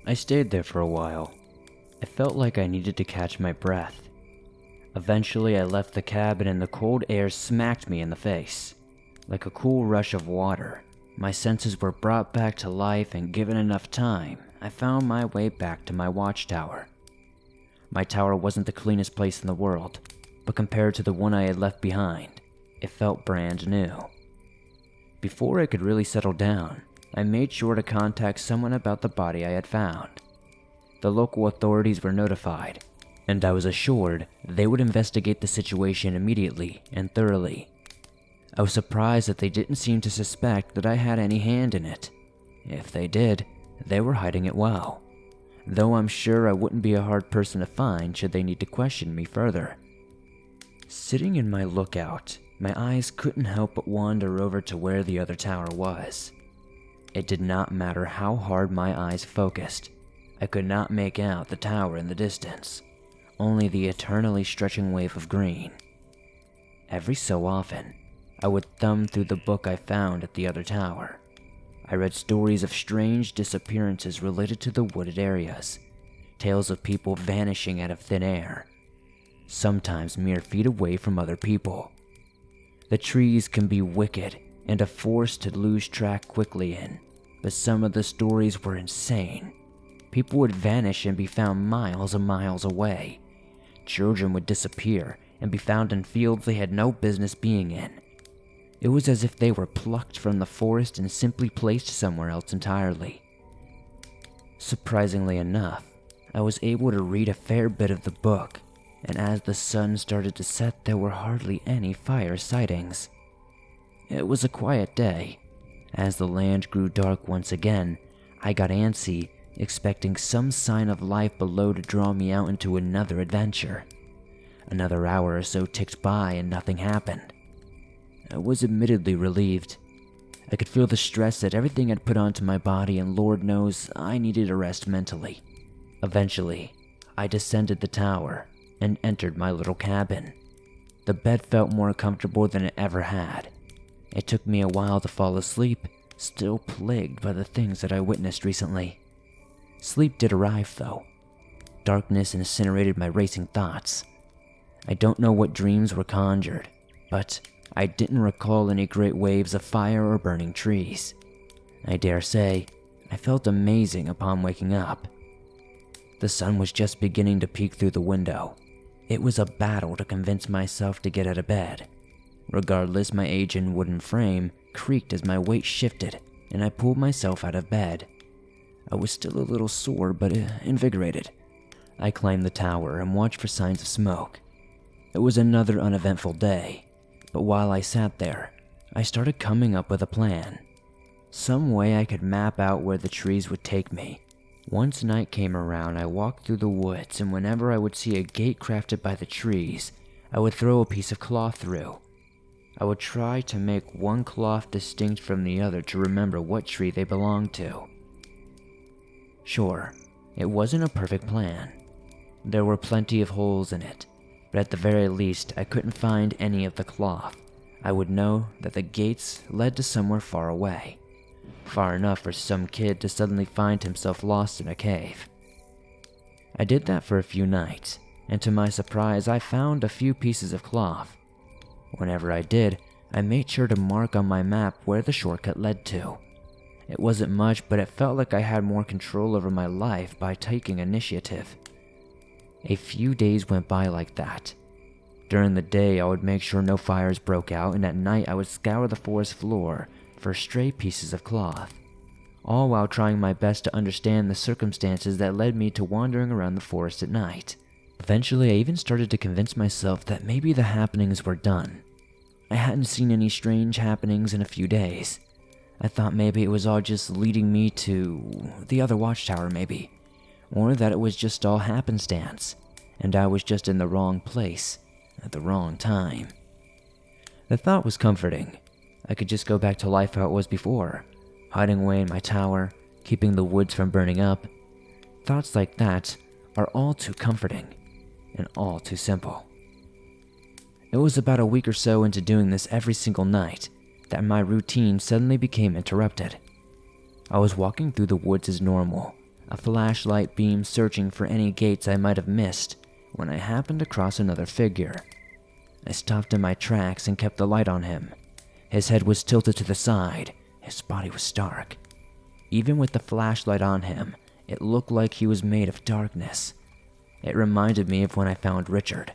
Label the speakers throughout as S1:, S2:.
S1: I stayed there for a while. I felt like I needed to catch my breath. Eventually, I left the cabin and the cold air smacked me in the face. Like a cool rush of water, my senses were brought back to life, and given enough time, I found my way back to my watchtower. My tower wasn't the cleanest place in the world, but compared to the one I had left behind, it felt brand new. Before I could really settle down, I made sure to contact someone about the body I had found. The local authorities were notified, and I was assured they would investigate the situation immediately and thoroughly. I was surprised that they didn't seem to suspect that I had any hand in it. If they did, they were hiding it well, though I'm sure I wouldn't be a hard person to find should they need to question me further. Sitting in my lookout, my eyes couldn't help but wander over to where the other tower was. It did not matter how hard my eyes focused. I could not make out the tower in the distance, only the eternally stretching wave of green. Every so often, I would thumb through the book I found at the other tower. I read stories of strange disappearances related to the wooded areas, tales of people vanishing out of thin air, sometimes mere feet away from other people. The trees can be wicked and a force to lose track quickly in, but some of the stories were insane. People would vanish and be found miles and miles away. Children would disappear and be found in fields they had no business being in. It was as if they were plucked from the forest and simply placed somewhere else entirely. Surprisingly enough, I was able to read a fair bit of the book, and as the sun started to set, there were hardly any fire sightings. It was a quiet day. As the land grew dark once again, I got antsy, expecting some sign of life below to draw me out into another adventure. Another hour or so ticked by and nothing happened. I was admittedly relieved. I could feel the stress that everything had put onto my body, and Lord knows I needed a rest mentally. Eventually, I descended the tower and entered my little cabin. The bed felt more comfortable than it ever had. It took me a while to fall asleep, still plagued by the things that I witnessed recently. Sleep did arrive, though. Darkness incinerated my racing thoughts. I don't know what dreams were conjured, but I didn't recall any great waves of fire or burning trees. I dare say, I felt amazing upon waking up. The sun was just beginning to peek through the window. It was a battle to convince myself to get out of bed. Regardless, my aged wooden frame creaked as my weight shifted, and I pulled myself out of bed. I was still a little sore, but invigorated. I climbed the tower and watched for signs of smoke. It was another uneventful day, but while I sat there, I started coming up with a plan. Some way I could map out where the trees would take me. Once night came around, I walked through the woods, and whenever I would see a gate crafted by the trees, I would throw a piece of cloth through. I would try to make one cloth distinct from the other to remember what tree they belonged to. Sure, it wasn't a perfect plan. There were plenty of holes in it, but at the very least, I couldn't find any of the cloth. I would know that the gates led to somewhere far away, far enough for some kid to suddenly find himself lost in a cave. I did that for a few nights, and to my surprise, I found a few pieces of cloth. Whenever I did, I made sure to mark on my map where the shortcut led to. It wasn't much, but it felt like I had more control over my life by taking initiative. A few days went by like that. During the day, I would make sure no fires broke out, and at night I would scour the forest floor for stray pieces of cloth, all while trying my best to understand the circumstances that led me to wandering around the forest at night. Eventually, I even started to convince myself that maybe the happenings were done. I hadn't seen any strange happenings in a few days. I thought maybe it was all just leading me to the other watchtower maybe, or that it was just all happenstance, and I was just in the wrong place at the wrong time. The thought was comforting. I could just go back to life how it was before, hiding away in my tower, keeping the woods from burning up. Thoughts like that are all too comforting and all too simple. It was about a week or so into doing this every single night that my routine suddenly became interrupted. I was walking through the woods as normal, a flashlight beam searching for any gates I might have missed, when I happened across another figure. I stopped in my tracks and kept the light on him. His head was tilted to the side, his body was stark. Even with the flashlight on him, it looked like he was made of darkness. It reminded me of when I found Richard.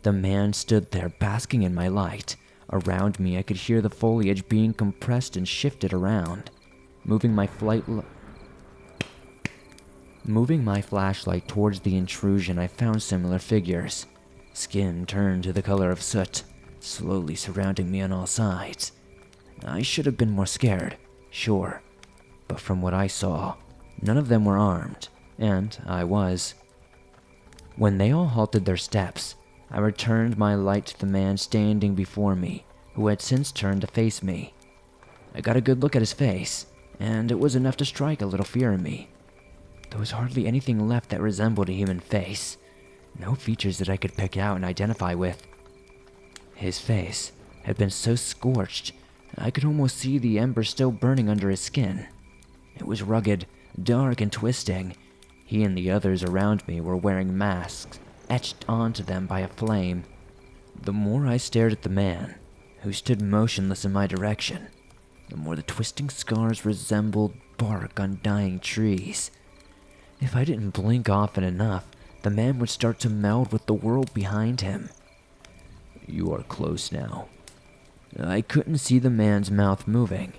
S1: The man stood there basking in my light. Around me I could hear the foliage being compressed and shifted around. Moving my flashlight towards the intrusion, I found similar figures. Skin turned to the color of soot, slowly surrounding me on all sides. I should have been more scared, sure, but from what I saw, none of them were armed, and I was. When they all halted their steps, I returned my light to the man standing before me, who had since turned to face me. I got a good look at his face, and it was enough to strike a little fear in me. There was hardly anything left that resembled a human face. No features that I could pick out and identify with. His face had been so scorched, I could almost see the embers still burning under his skin. It was rugged, dark, and twisting. He and the others around me were wearing masks, etched onto them by a flame. The more I stared at the man, who stood motionless in my direction, the more the twisting scars resembled bark on dying trees. If I didn't blink often enough, the man would start to meld with the world behind him. "You are close now." I couldn't see the man's mouth moving,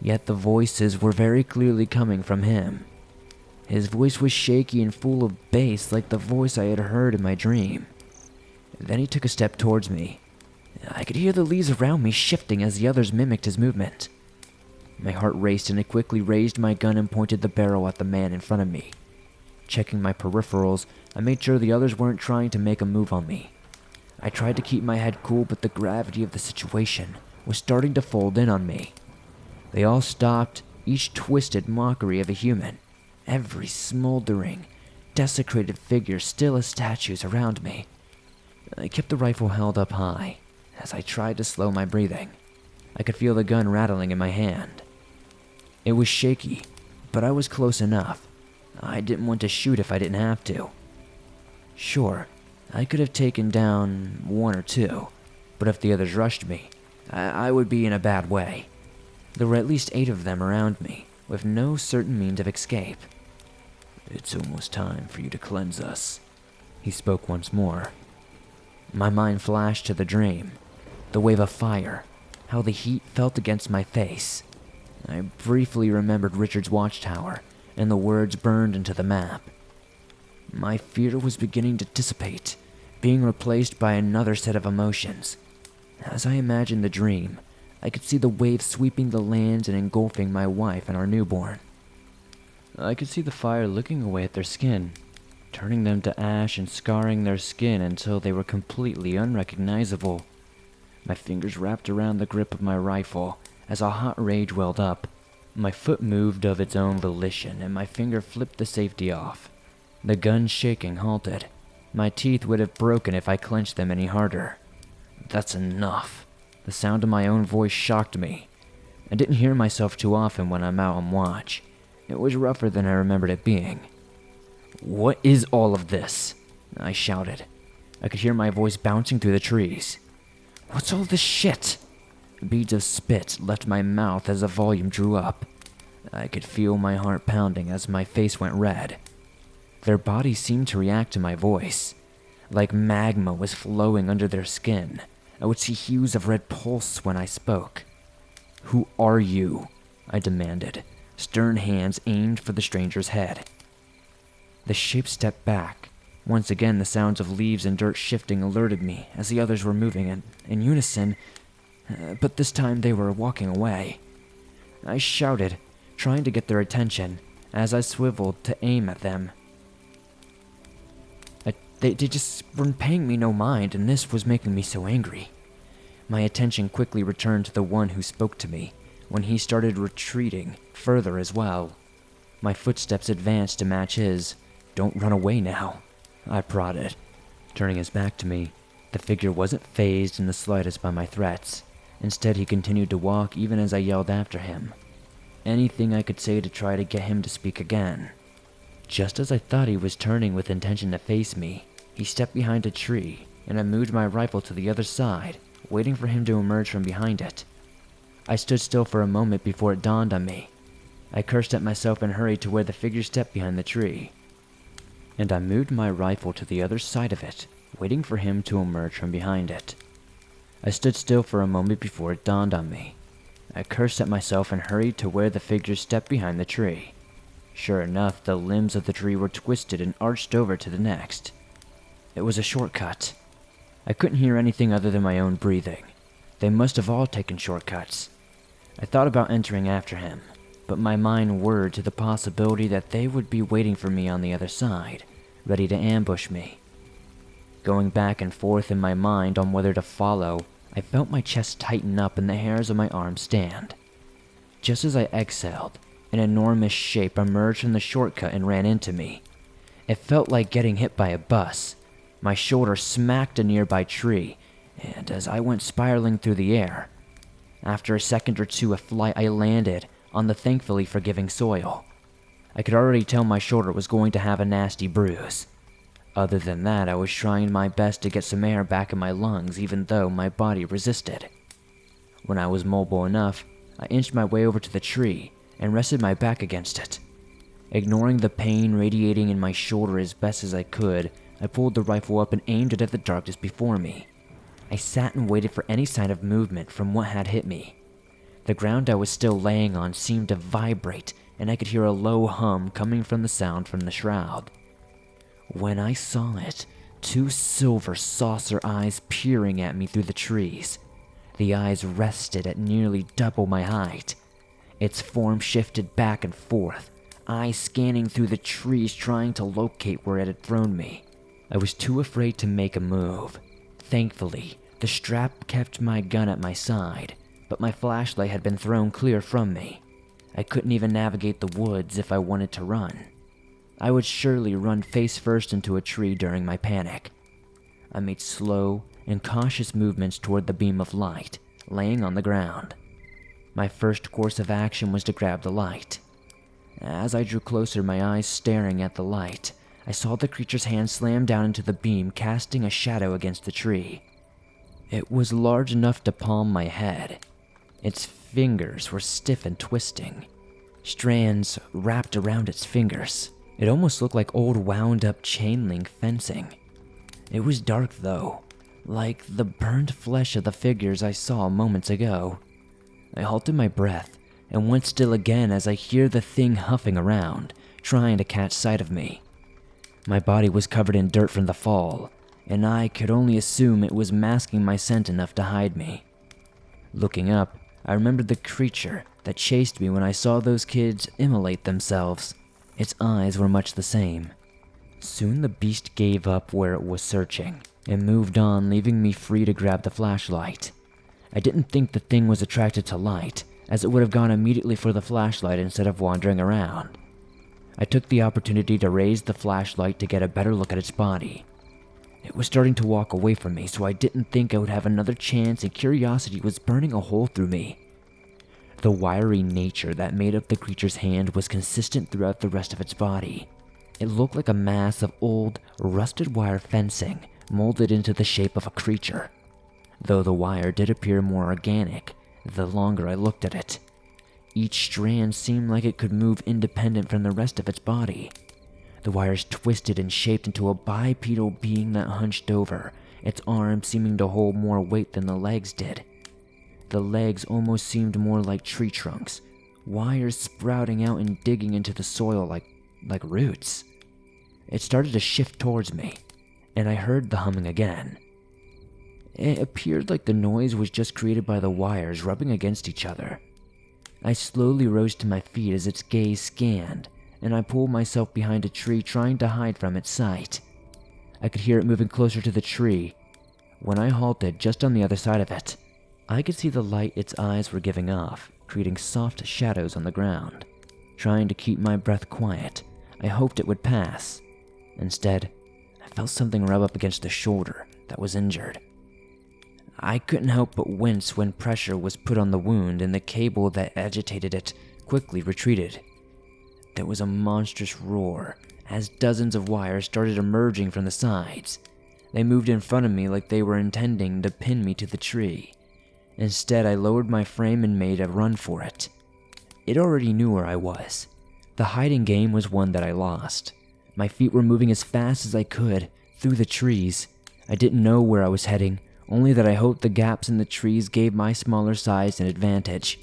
S1: yet the voices were very clearly coming from him. His voice was shaky and full of bass like the voice I had heard in my dream. Then he took a step towards me. I could hear the leaves around me shifting as the others mimicked his movement. My heart raced and I quickly raised my gun and pointed the barrel at the man in front of me. Checking my peripherals, I made sure the others weren't trying to make a move on me. I tried to keep my head cool, but the gravity of the situation was starting to fold in on me. They all stopped, each twisted mockery of a human, every smoldering, desecrated figure still as statues around me. I kept the rifle held up high as I tried to slow my breathing. I could feel the gun rattling in my hand. It was shaky, but I was close enough. I didn't want to shoot if I didn't have to. Sure, I could have taken down one or two, but if the others rushed me, I would be in a bad way. There were at least 8 of them around me, with no certain means of escape. "It's almost time for you to cleanse us," he spoke once more. My mind flashed to the dream, the wave of fire, how the heat felt against my face. I briefly remembered Richard's watchtower, and the words burned into the map. My fear was beginning to dissipate, being replaced by another set of emotions. As I imagined the dream, I could see the waves sweeping the lands and engulfing my wife and our newborn. I could see the fire licking away at their skin, turning them to ash and scarring their skin until they were completely unrecognizable. My fingers wrapped around the grip of my rifle as a hot rage welled up. My foot moved of its own volition, and my finger flipped the safety off. The gun shaking halted. My teeth would have broken if I clenched them any harder. "That's enough." The sound of my own voice shocked me. I didn't hear myself too often when I'm out on watch. It was rougher than I remembered it being. "What is all of this?" I shouted. I could hear my voice bouncing through the trees. "What's all this shit?" Beads of spit left my mouth as the volume drew up. I could feel my heart pounding as my face went red. Their bodies seemed to react to my voice. Like magma was flowing under their skin. I would see hues of red pulse when I spoke. "Who are you?" I demanded, stern hands aimed for the stranger's head. The shape stepped back. Once again, the sounds of leaves and dirt shifting alerted me as the others were moving in unison, but this time they were walking away. I shouted, trying to get their attention, as I swiveled to aim at them. They just weren't paying me no mind, and this was making me so angry. My attention quickly returned to the one who spoke to me, when he started retreating further as well. My footsteps advanced to match his. "Don't run away now," I prodded. Turning his back to me, the figure wasn't fazed in the slightest by my threats. Instead, he continued to walk even as I yelled after him. Anything I could say to try to get him to speak again. Just as I thought he was turning with intention to face me, he stepped behind a tree, and I moved my rifle to the other side, waiting for him to emerge from behind it. I stood still for a moment before it dawned on me. I cursed at myself and hurried to where the figure stepped behind the tree. And I moved my rifle to the other side of it, waiting for him to emerge from behind it. I stood still for a moment before it dawned on me. I cursed at myself and hurried to where the figure stepped behind the tree. Sure enough, the limbs of the tree were twisted and arched over to the next. It was a shortcut. I couldn't hear anything other than my own breathing. They must have all taken shortcuts. I thought about entering after him, but my mind whirred to the possibility that they would be waiting for me on the other side, ready to ambush me. Going back and forth in my mind on whether to follow, I felt my chest tighten up and the hairs on my arms stand. Just as I exhaled, an enormous shape emerged from the shortcut and ran into me. It felt like getting hit by a bus. My shoulder smacked a nearby tree, and as I went spiraling through the air, after a second or two of flight, I landed on the thankfully forgiving soil. I could already tell my shoulder was going to have a nasty bruise. Other than that, I was trying my best to get some air back in my lungs even though my body resisted. When I was mobile enough, I inched my way over to the tree and rested my back against it. Ignoring the pain radiating in my shoulder as best as I could, I pulled the rifle up and aimed it at the darkness before me. I sat and waited for any sign of movement from what had hit me. The ground I was still laying on seemed to vibrate, and I could hear a low hum coming from the sound from the shroud. When I saw it, two silver saucer eyes peering at me through the trees. The eyes rested at nearly double my height. Its form shifted back and forth, eyes scanning through the trees trying to locate where it had thrown me. I was too afraid to make a move. Thankfully, the strap kept my gun at my side, but my flashlight had been thrown clear from me. I couldn't even navigate the woods if I wanted to run. I would surely run face first into a tree during my panic. I made slow and cautious movements toward the beam of light, laying on the ground. My first course of action was to grab the light. As I drew closer, my eyes staring at the light, I saw the creature's hand slam down into the beam, casting a shadow against the tree. It was large enough to palm my head. Its fingers were stiff and twisting. Strands wrapped around its fingers. It almost looked like old wound-up chain link fencing. It was dark though, like the burned flesh of the figures I saw moments ago. I halted my breath and went still again as I hear the thing huffing around, trying to catch sight of me. My body was covered in dirt from the fall, and I could only assume it was masking my scent enough to hide me. Looking up, I remembered the creature that chased me when I saw those kids immolate themselves. Its eyes were much the same. Soon the beast gave up where it was searching and moved on, leaving me free to grab the flashlight. I didn't think the thing was attracted to light, as it would have gone immediately for the flashlight instead of wandering around. I took the opportunity to raise the flashlight to get a better look at its body. It was starting to walk away from me, so I didn't think I would have another chance, and curiosity was burning a hole through me. The wiry nature that made up the creature's hand was consistent throughout the rest of its body. It looked like a mass of old, rusted wire fencing molded into the shape of a creature, though the wire did appear more organic the longer I looked at it. Each strand seemed like it could move independent from the rest of its body. The wires twisted and shaped into a bipedal being that hunched over, its arms seeming to hold more weight than the legs did. The legs almost seemed more like tree trunks, wires sprouting out and digging into the soil like roots. It started to shift towards me, and I heard the humming again. It appeared like the noise was just created by the wires rubbing against each other. I slowly rose to my feet as its gaze scanned, and I pulled myself behind a tree trying to hide from its sight. I could hear it moving closer to the tree. When I halted just on the other side of it, I could see the light its eyes were giving off, creating soft shadows on the ground. Trying to keep my breath quiet, I hoped it would pass. Instead, I felt something rub up against the shoulder that was injured. I couldn't help but wince when pressure was put on the wound and the cable that agitated it quickly retreated. There was a monstrous roar as dozens of wires started emerging from the sides. They moved in front of me like they were intending to pin me to the tree. Instead, I lowered my frame and made a run for it. It already knew where I was. The hiding game was one that I lost. My feet were moving as fast as I could through the trees. I didn't know where I was heading, only that I hoped the gaps in the trees gave my smaller size an advantage.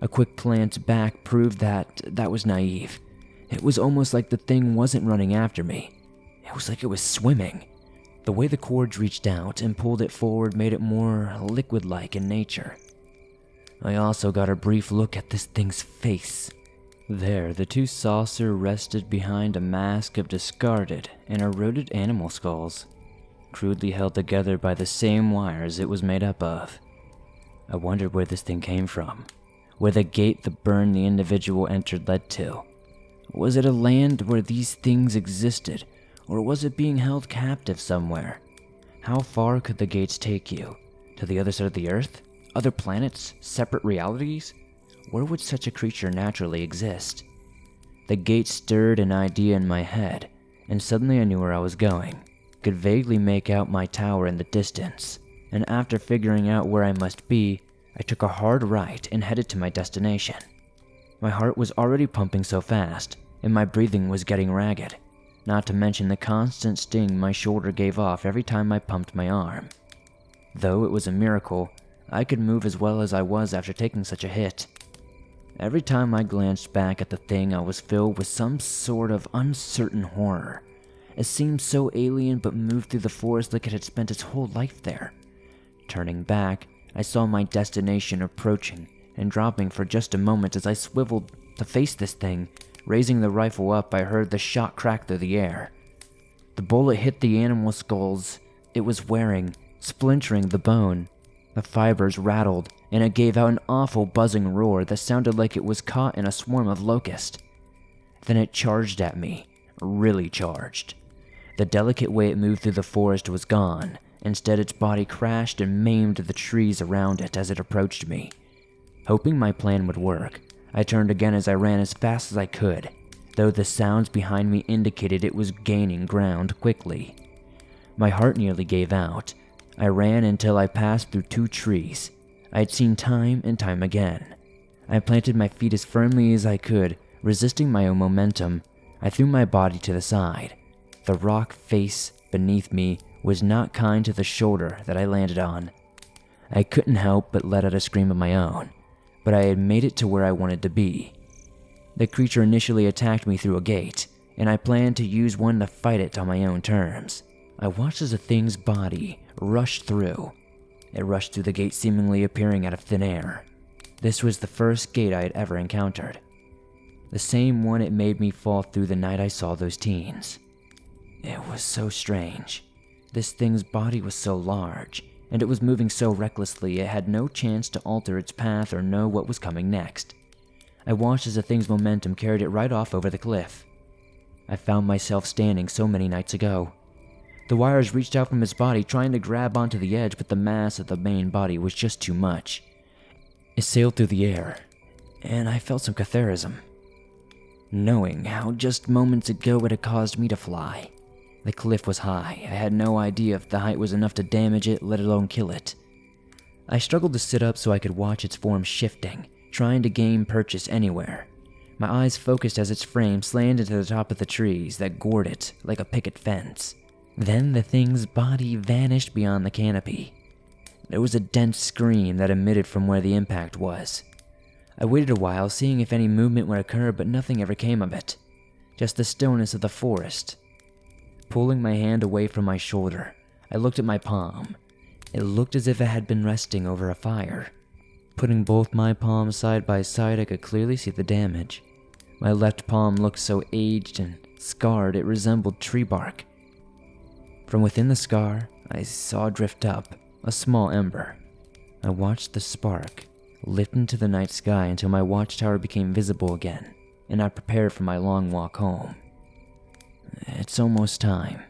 S1: A quick glance back proved that was naive. It was almost like the thing wasn't running after me. It was like it was swimming. The way the cords reached out and pulled it forward made it more liquid-like in nature. I also got a brief look at this thing's face. There, the two saucer rested behind a mask of discarded and eroded animal skulls, crudely held together by the same wires it was made up of. I wondered where this thing came from, where the gate that burned the individual entered led to. Was it a land where these things existed, or was it being held captive somewhere? How far could the gates take you? To the other side of the earth? Other planets? Separate realities? Where would such a creature naturally exist? The gate stirred an idea in my head, and suddenly I knew where I was going. Could vaguely make out my tower in the distance, and after figuring out where I must be, I took a hard right and headed to my destination. My heart was already pumping so fast, and my breathing was getting ragged, not to mention the constant sting my shoulder gave off every time I pumped my arm. Though it was a miracle, I could move as well as I was after taking such a hit. Every time I glanced back at the thing, I was filled with some sort of uncertain horror. It seemed so alien but moved through the forest like it had spent its whole life there. Turning back, I saw my destination approaching and dropping for just a moment as I swiveled to face this thing. Raising the rifle up, I heard the shot crack through the air. The bullet hit the animal skulls it was wearing, splintering the bone. The fibers rattled, and it gave out an awful buzzing roar that sounded like it was caught in a swarm of locusts. Then it charged at me, really charged. The delicate way it moved through the forest was gone. Instead, its body crashed and maimed the trees around it as it approached me. Hoping my plan would work, I turned again as I ran as fast as I could, though the sounds behind me indicated it was gaining ground quickly. My heart nearly gave out. I ran until I passed through two trees I had seen time and time again. I planted my feet as firmly as I could, resisting my own momentum. I threw my body to the side. The rock face beneath me was not kind to the shoulder that I landed on. I couldn't help but let out a scream of my own, but I had made it to where I wanted to be. The creature initially attacked me through a gate, and I planned to use one to fight it on my own terms. I watched as the thing's body rushed through. It rushed through the gate, seemingly appearing out of thin air. This was the first gate I had ever encountered. The same one it made me fall through the night I saw those teens. It was so strange. This thing's body was so large, and it was moving so recklessly it had no chance to alter its path or know what was coming next. I watched as the thing's momentum carried it right off over the cliff. I found myself standing so many nights ago. The wires reached out from its body, trying to grab onto the edge, but the mass of the main body was just too much. It sailed through the air, and I felt some catharism, knowing how just moments ago it had caused me to fly. The cliff was high. I had no idea if the height was enough to damage it, let alone kill it. I struggled to sit up so I could watch its form shifting, trying to gain purchase anywhere. My eyes focused as its frame slammed into the top of the trees that gored it like a picket fence. Then the thing's body vanished beyond the canopy. There was a dense scream that emitted from where the impact was. I waited a while, seeing if any movement would occur, but nothing ever came of it. Just the stillness of the forest. Pulling my hand away from my shoulder, I looked at my palm. It looked as if it had been resting over a fire. Putting both my palms side by side, I could clearly see the damage. My left palm looked so aged and scarred it resembled tree bark. From within the scar, I saw drift up a small ember. I watched the spark lift into the night sky until my watchtower became visible again, and I prepared for my long walk home. It's almost time.